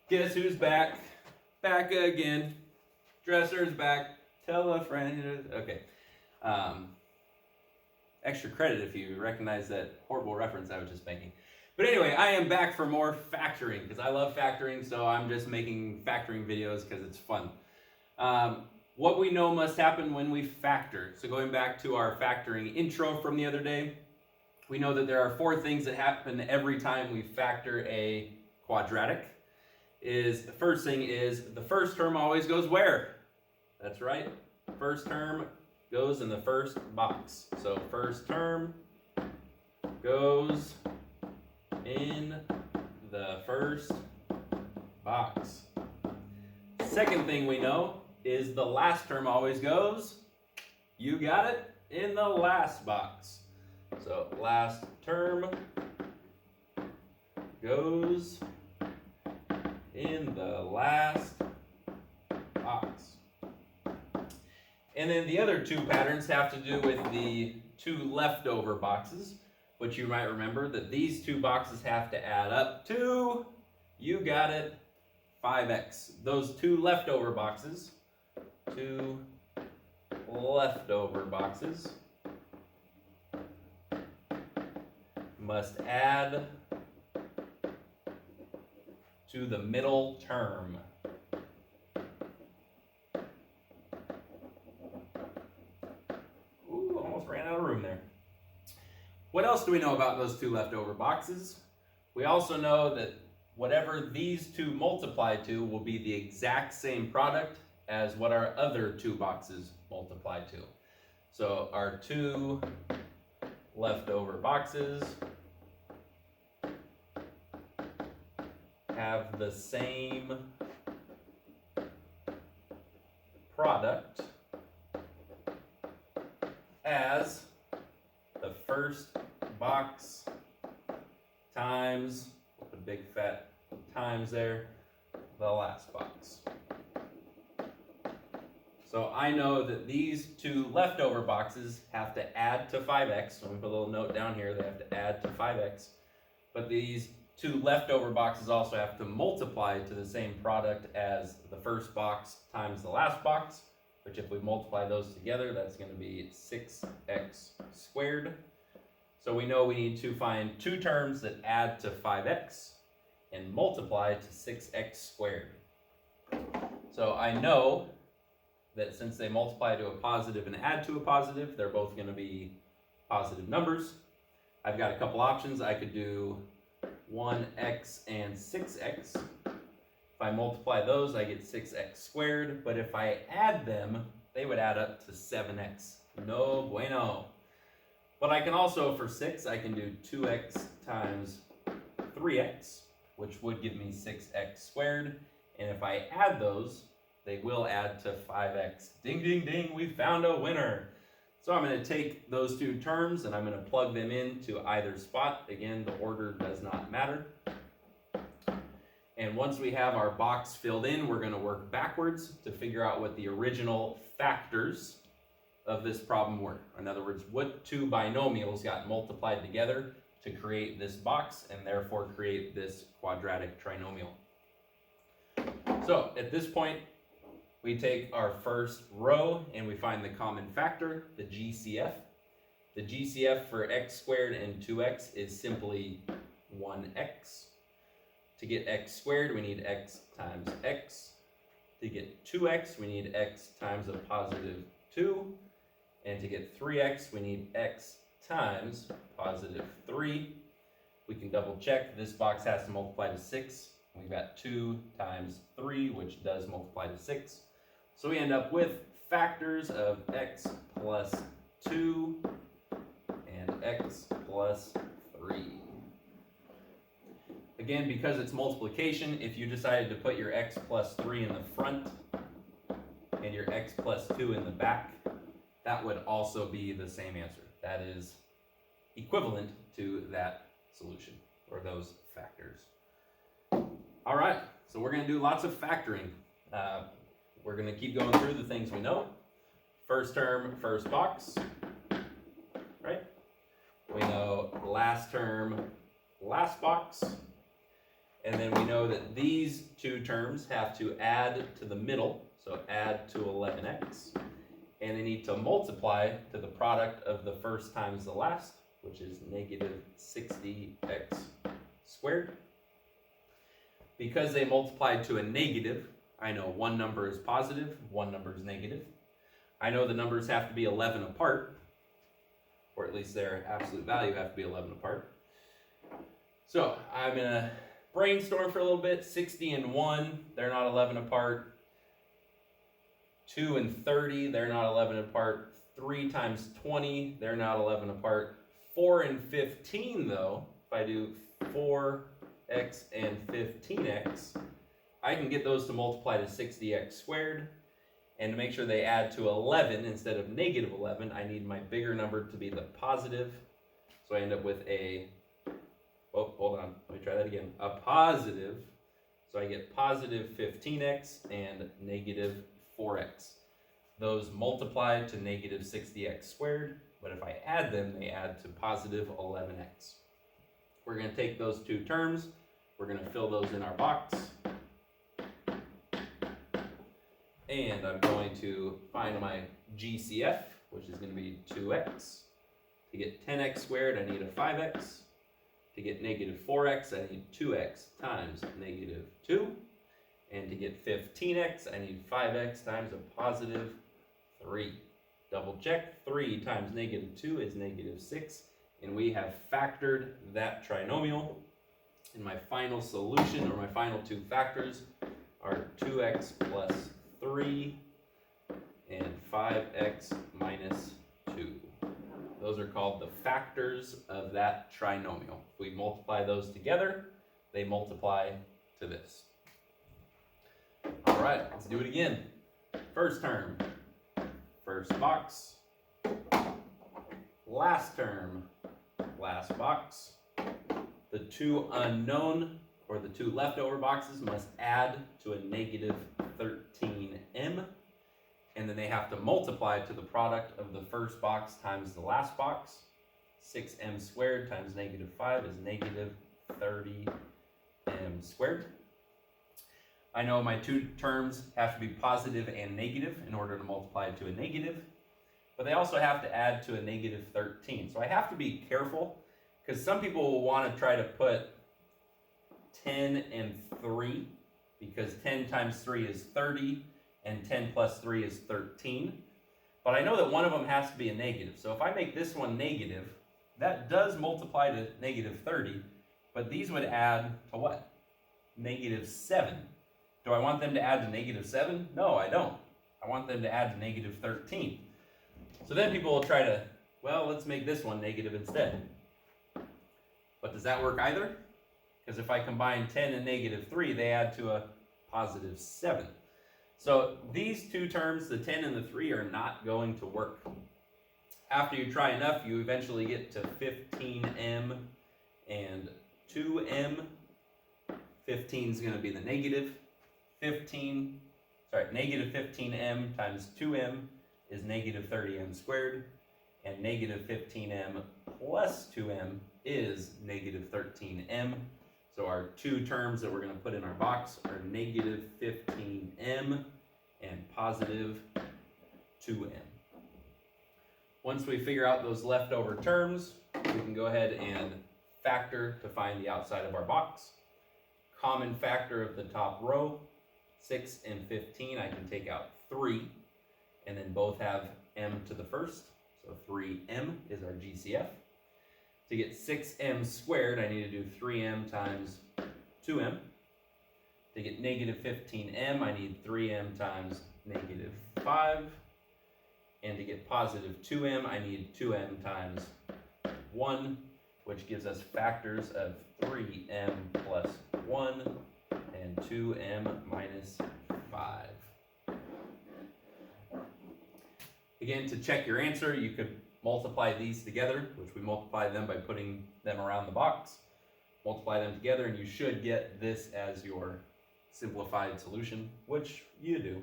Guess who's back? Back again. Dresser's back. Tell a friend. Okay. Um, Extra credit if you recognize that horrible reference I was just making. But anyway, I am back for more factoring because I love factoring, so I'm just making factoring videos because it's fun. What we know must happen when we factor. So going back to our factoring intro from the other day, we know that there are 4 things that happen every time we factor a quadratic. The first thing is the first term always goes where? That's right. First term goes in the first box. So first term goes in the first box. Second thing we know is the last term always goes, you got it, in the last box. So last term goes in the last box. And then the other 2 patterns have to do with the 2 leftover boxes. But you might remember that these 2 boxes have to add up to, you got it, 5x. Those 2 leftover boxes, 2 leftover boxes must add to the middle term. Ooh, almost ran out of room there. What else do we know about those 2 leftover boxes? We also know that whatever these 2 multiply to will be the exact same product as what our other 2 boxes multiply to. So our 2 leftover boxes have the same product as the first box times, with a big fat times there, the last box. So I know that these 2 leftover boxes have to add to 5x. So I'm going to put a little note down here, they have to add to 5x. But these 2 leftover boxes also have to multiply to the same product as the first box times the last box, which if we multiply those together, that's going to be 6x squared. So we know we need to find 2 terms that add to 5x and multiply to 6x squared. So I know that since they multiply to a positive and add to a positive, they're both going to be positive numbers. I've got a couple options. I could do 1x and 6x. If I multiply those, I get 6x squared, but if I add them, they would add up to 7x. No bueno. But I can also, for 6, I can do 2x times 3x, which would give me 6x squared, and if I add those, they will add to 5x. Ding, ding, ding, we found a winner. So I'm going to take those 2 terms and I'm going to plug them into either spot. Again, the order does not matter. And once we have our box filled in, we're going to work backwards to figure out what the original factors of this problem were. In other words, what 2 binomials got multiplied together to create this box and therefore create this quadratic trinomial. So at this point, we take our first row and we find the common factor, the GCF. The GCF for x squared and 2x is simply 1x. To get x squared, we need x times x. To get 2x, we need x times a positive 2. And to get 3x, we need x times positive 3. We can double check. This box has to multiply to 6. We've got 2 times 3, which does multiply to 6. So we end up with factors of x plus 2 and x plus 3. Again, because it's multiplication, if you decided to put your x plus 3 in the front and your x plus 2 in the back, that would also be the same answer. That is equivalent to that solution, or those factors. All right, so we're going to do lots of factoring. We're going to keep going through the things we know. First term, first box, right? We know last term, last box. And then we know that these two terms have to add to the middle, so add to 11x. And they need to multiply to the product of the first times the last, which is negative 60x squared. Because they multiplied to a negative, I know one number is positive, one number is negative. I know the numbers have to be 11 apart, or at least their absolute value have to be 11 apart. So I'm going to brainstorm for a little bit. 60 and 1, they're not 11 apart. 2 and 30, they're not 11 apart. 3 times 20, they're not 11 apart. 4 and 15 though, if I do 4x and 15x, I can get those to multiply to 60x squared. And to make sure they add to 11 instead of negative 11, I need my bigger number to be the positive. So I end up with a, oh, hold on, let me try that again. A positive, so I get positive 15x and negative 4x. Those multiply to negative 60x squared, but if I add them, they add to positive 11x. We're going to take those two terms, we're going to fill those in our box. And I'm going to find my GCF, which is going to be 2x. To get 10x squared, I need a 5x. To get negative 4x, I need 2x times negative 2. And to get 15x, I need 5x times a positive 3. Double check, 3 times negative 2 is negative 6. And we have factored that trinomial. And my final solution, or my final two factors, are 2x plus 3 and 5x minus 2. Those are called the factors of that trinomial. If we multiply those together, they multiply to this. All right, let's do it again. First term, first box. Last term, last box. The two unknown, or the two leftover boxes, must add to a negative 13m, and then they have to multiply to the product of the first box times the last box. 6m squared times negative 5 is negative 30m squared. I know my two terms have to be positive and negative in order to multiply to a negative, but they also have to add to a negative 13. So I have to be careful, because some people will want to try to put 10 and 3, because 10 times 3 is 30, and 10 plus 3 is 13. But I know that one of them has to be a negative. So if I make this one negative, that does multiply to negative 30, but these would add to what? Negative 7. Do I want them to add to negative 7? No, I don't. I want them to add to negative 13. So then people will try to, well, let's make this one negative instead. But does that work either? Because if I combine 10 and negative 3, they add to a positive 7. So these two terms, the 10 and the 3, are not going to work. After you try enough, you eventually get to 15m and 2m. 15 is going to be the negative. Negative 15m times 2m is negative 30m squared. And negative 15m plus 2m is negative 13m. So our two terms that we're going to put in our box are negative 15m and positive 2m. Once we figure out those leftover terms, we can go ahead and factor to find the outside of our box. Common factor of the top row, 6 and 15, I can take out 3, and then both have m to the first, so 3m is our GCF. To get 6m squared, I need to do 3m times 2m. To get negative 15m, I need 3m times negative 5. And to get positive 2m, I need 2m times 1, which gives us factors of 3m plus 1 and 2m minus 5. Again, to check your answer, you could multiply these together, which we multiply them by putting them around the box. Multiply them together, and you should get this as your simplified solution, which you do.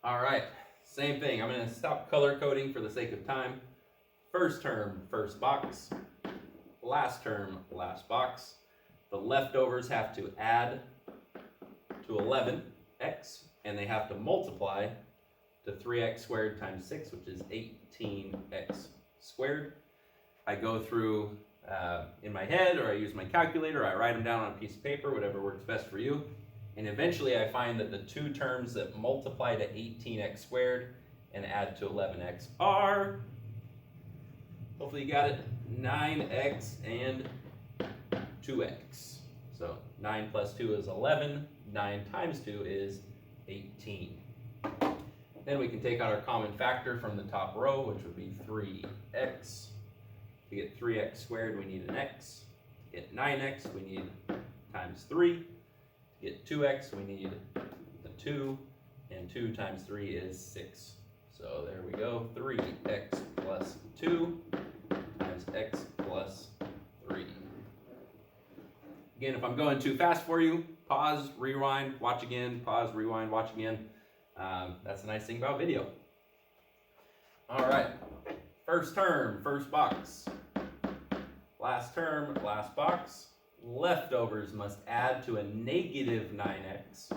All right, same thing. I'm going to stop color coding for the sake of time. First term, first box. Last term, last box. the leftovers have to add to 11x, and they have to multiply to 3x squared times 6, which is 18x squared. I go through in my head, or I use my calculator, I write them down on a piece of paper, whatever works best for you. And eventually I find that the two terms that multiply to 18x squared and add to 11x are, hopefully you got it, 9x and 2x. So 9 plus 2 is 11, 9 times 2 is 18. Then we can take out our common factor from the top row, which would be 3x. To get 3x squared, we need an x. To get 9x, we need times 3. To get 2x, we need the 2. And 2 times 3 is 6. So there we go, 3x plus 2 times x plus 3. Again, if I'm going too fast for you, pause, rewind, watch again, pause, rewind, watch again. That's the nice thing about video. All right, first term, first box. Last term, last box. Leftovers must add to a negative 9x,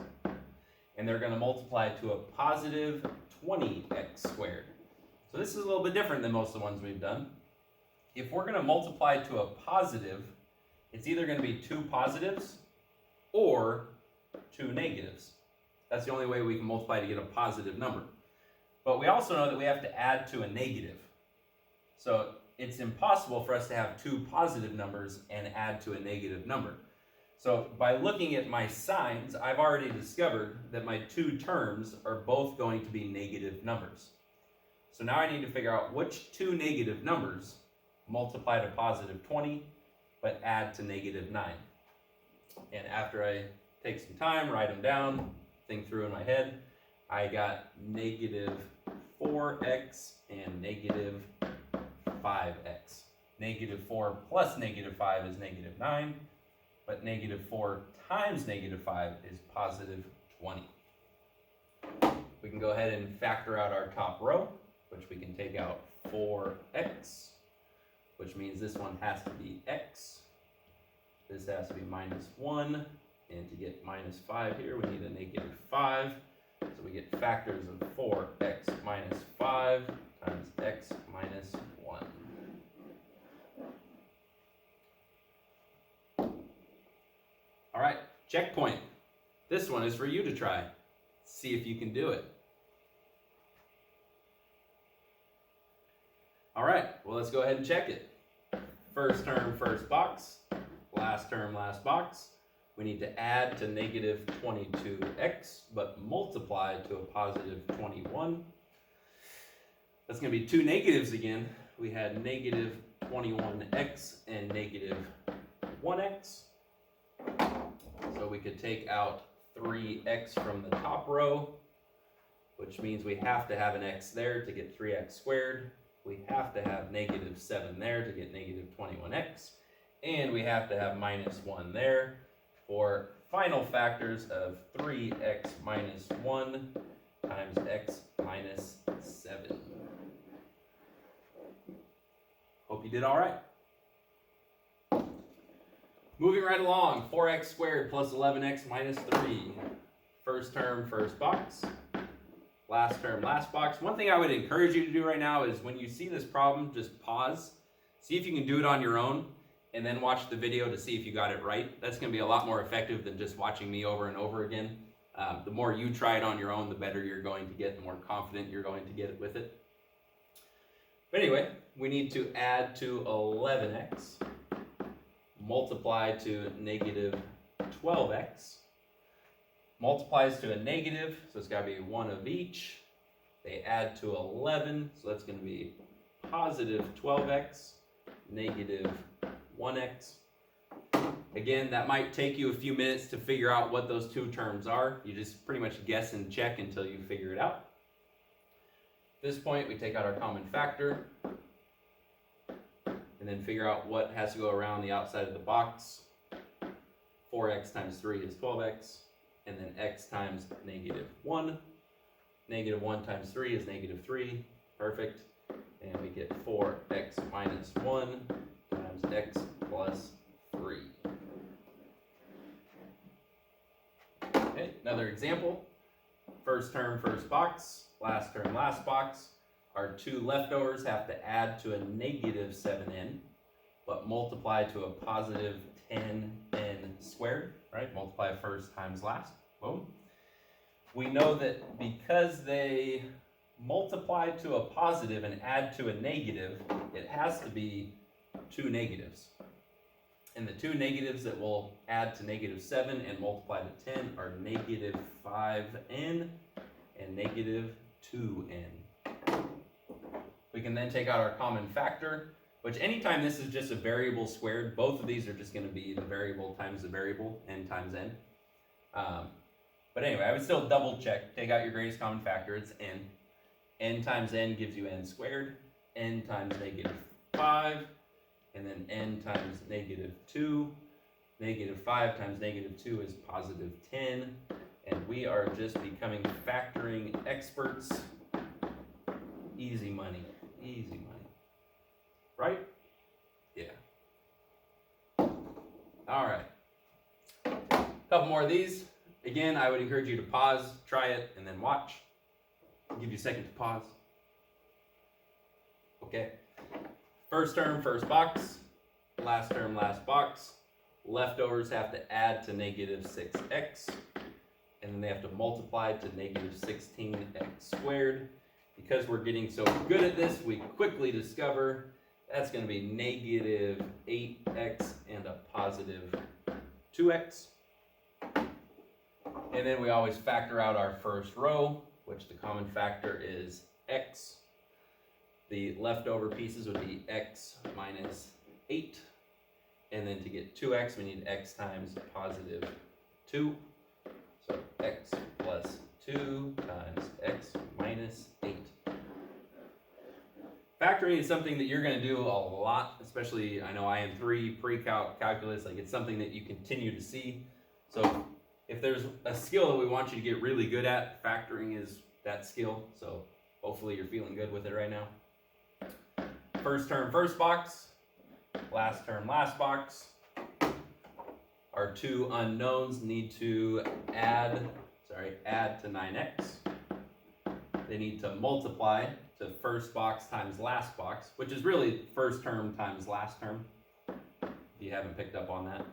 and they're going to multiply to a positive 20x squared. So this is a little bit different than most of the ones we've done. If we're going to multiply to a positive, it's either going to be two positives or two negatives. That's the only way we can multiply to get a positive number. But we also know that we have to add to a negative. So it's impossible for us to have two positive numbers and add to a negative number. So by looking at my signs, I've already discovered that my two terms are both going to be negative numbers. So now I need to figure out which two negative numbers multiply to positive 20 but add to negative 9. And after I take some time, write them down, think through in my head, I got negative 4x and negative 5x. Negative 4 plus negative 5 is negative 9, but negative 4 times negative 5 is positive 20. We can go ahead and factor out our top row, which we can take out 4x, which means this one has to be x. This has to be minus 1, and to get minus 5 here, we need a negative 5. So we get factors of 4x minus 5 times x minus 1. All right, checkpoint. This one is for you to try. See if you can do it. All right, well, let's go ahead and check it. First term, first box. Last term, last box. We need to add to negative 22x, but multiply to a positive 21. That's going to be two negatives again. We had negative 21x and negative 1x. So we could take out 3x from the top row, which means we have to have an x there to get 3x squared. We have to have negative 7 there to get negative 21x. And we have to have minus 1 there for final factors of 3x minus 1 times x minus 7. Hope you did all right. Moving right along, 4x squared plus 11x minus 3. First term, first box. Last term, last box. One thing I would encourage you to do right now is when you see this problem, just pause. See if you can do it on your own, and then watch the video to see if you got it right. That's going to be a lot more effective than just watching me over and over again. The more you try it on your own, the better you're going to get, the more confident you're going to get with it. But anyway, we need to add to 11x, multiply to negative 12x, multiplies to a negative, so it's got to be one of each. They add to 11, so that's going to be positive 12x, negative 1x. Again, that might take you a few minutes to figure out what those two terms are. You just pretty much guess and check until you figure it out. At this point, we take out our common factor and then figure out what has to go around the outside of the box. 4x times 3 is 12x, and then x times negative 1. Negative 1 times 3 is negative 3. Perfect. And we get 4x minus 1 times x plus 3. Another example, first term, first box, last term, last box. Our two leftovers have to add to a negative 7n, but multiply to a positive 10n squared, right? Multiply first times last, boom. We know that because they multiply to a positive and add to a negative, it has to be two negatives. And the two negatives that will add to negative 7 and multiply to 10 are negative 5n and negative 2n. We can then take out our common factor, which anytime this is just a variable squared, both of these are just going to be the variable times the variable, n times n. But anyway, I would still double check, take out your greatest common factor, it's n. N times n gives you n squared, n times negative 5, and then n times negative 2. Negative 5 times negative 2 is positive 10, and we are just becoming factoring experts. Easy money, easy money. Right? Yeah. All right. A couple more of these. Again, I would encourage you to pause, try it, and then watch. I'll give you a second to pause. Okay. First term, first box. Last term, last box. Leftovers have to add to negative 6x. And then they have to multiply to negative 16x squared. Because we're getting so good at this, we quickly discover that's going to be negative 8x and a positive 2x. And then we always factor out our first row, which the common factor is x. The leftover pieces would be x minus 8. And then to get 2x, we need x times positive 2. So x plus 2 times x minus 8. Factoring is something that you're going to do a lot, especially, I know IM3, pre-calc, calculus, like it's something that you continue to see. So if there's a skill that we want you to get really good at, factoring is that skill. So hopefully you're feeling good with it right now. First term, first box. Last term, last box. Our two unknowns need to add to 9x. They need to multiply to first box times last box, which is really first term times last term, if you haven't picked up on that.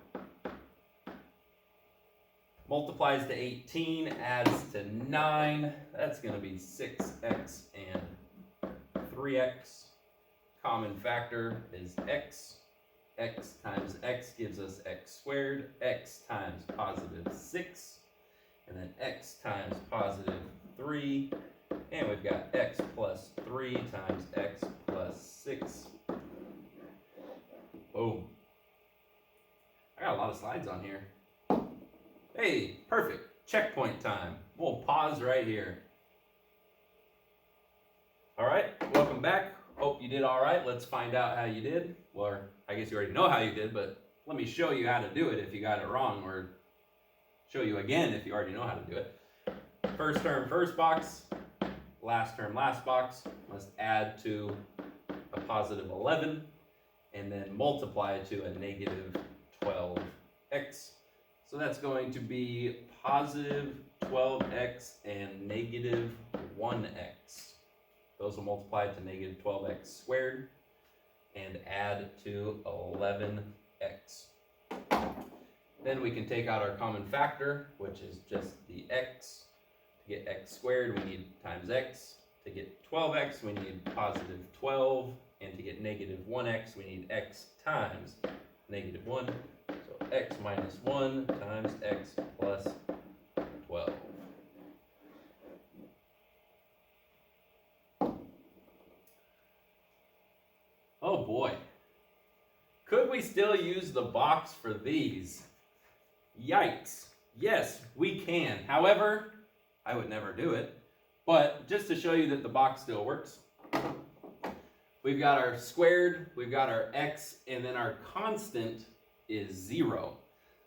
Multiplies to 18, adds to 9. That's going to be 6x and 3x. Common factor is x. X times x gives us x squared. X times positive 6. And then x times positive 3. And we've got x plus 3 times x plus 6. Boom. I got a lot of slides on here. Hey, perfect. Checkpoint time. We'll pause right here. All right, welcome back. Hope you did all right. Let's find out how you did. Well, I guess you already know how you did, but let me show you how to do it if you got it wrong, or show you again if you already know how to do it. First term, first box. Last term, last box. Let's add to a positive 11 and then multiply to a negative 12x. So that's going to be positive 12x and negative 1x. Those will multiply to negative 12x squared and add to 11x. Then we can take out our common factor, which is just the x. To get x squared, we need times x. To get 12x, we need positive 12. And to get negative 1x, we need x times negative 1. So x minus 1 times x plus 12. Oh boy. Could we still use the box for these? Yikes. Yes, we can. However, I would never do it. But just to show you that the box still works, we've got our squared, we've got our x, and then our constant is 0.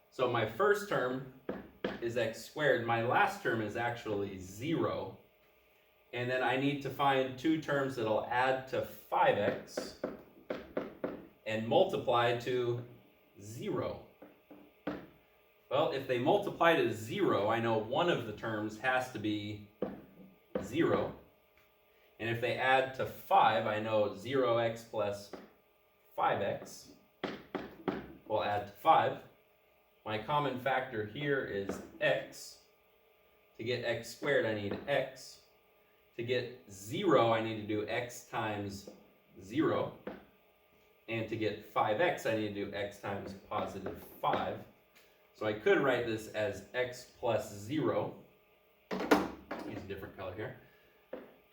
So my first term is x squared. My last term is actually 0. And then I need to find two terms that'll add to 5x and multiply to 0. Well, if they multiply to 0, I know one of the terms has to be 0. And if they add to 5, I know 0x plus 5x will add to 5. My common factor here is x. To get x squared, I need x. To get 0, I need to do x times 0. And to get 5x, I need to do x times positive 5. So I could write this as x plus 0. Use a different color here.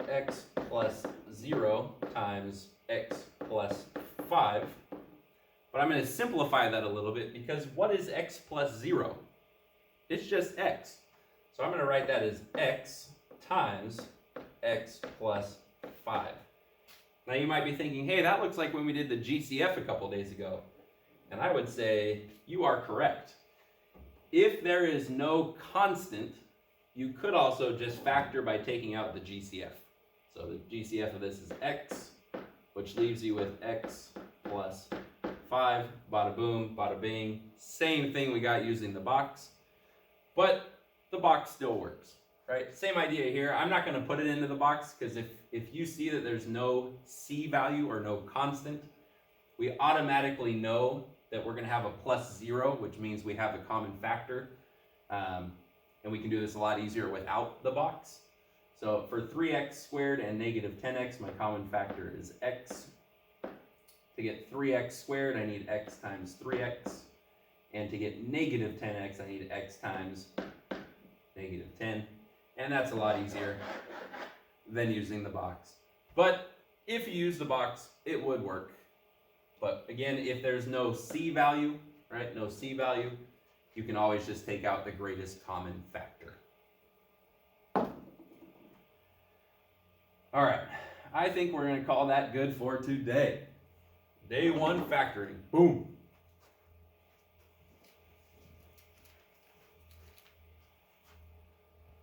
X plus 0 times x plus 5. But I'm going to simplify that a little bit because what is x plus 0? It's just x. So I'm going to write that as x times x plus 5. Now you might be thinking, hey, that looks like when we did the GCF a couple days ago. And I would say, you are correct. If there is no constant, you could also just factor by taking out the GCF. So the GCF of this is x, which leaves you with x plus 5, bada boom, bada bing. Same thing we got using the box, but the box still works, right? Same idea here. I'm not going to put it into the box because if you see that there's no C value or no constant, we automatically know that we're going to have a plus 0, which means we have a common factor. And we can do this a lot easier without the box. So for 3x squared and negative 10x, my common factor is x. To get 3x squared, I need x times 3x. And to get negative 10x, I need x times negative 10. And that's a lot easier than using the box. But if you use the box, it would work. But again, if there's no C value, right, no C value, you can always just take out the greatest common factor. All right, I think we're going to call that good for today. Day 1 factoring. Boom.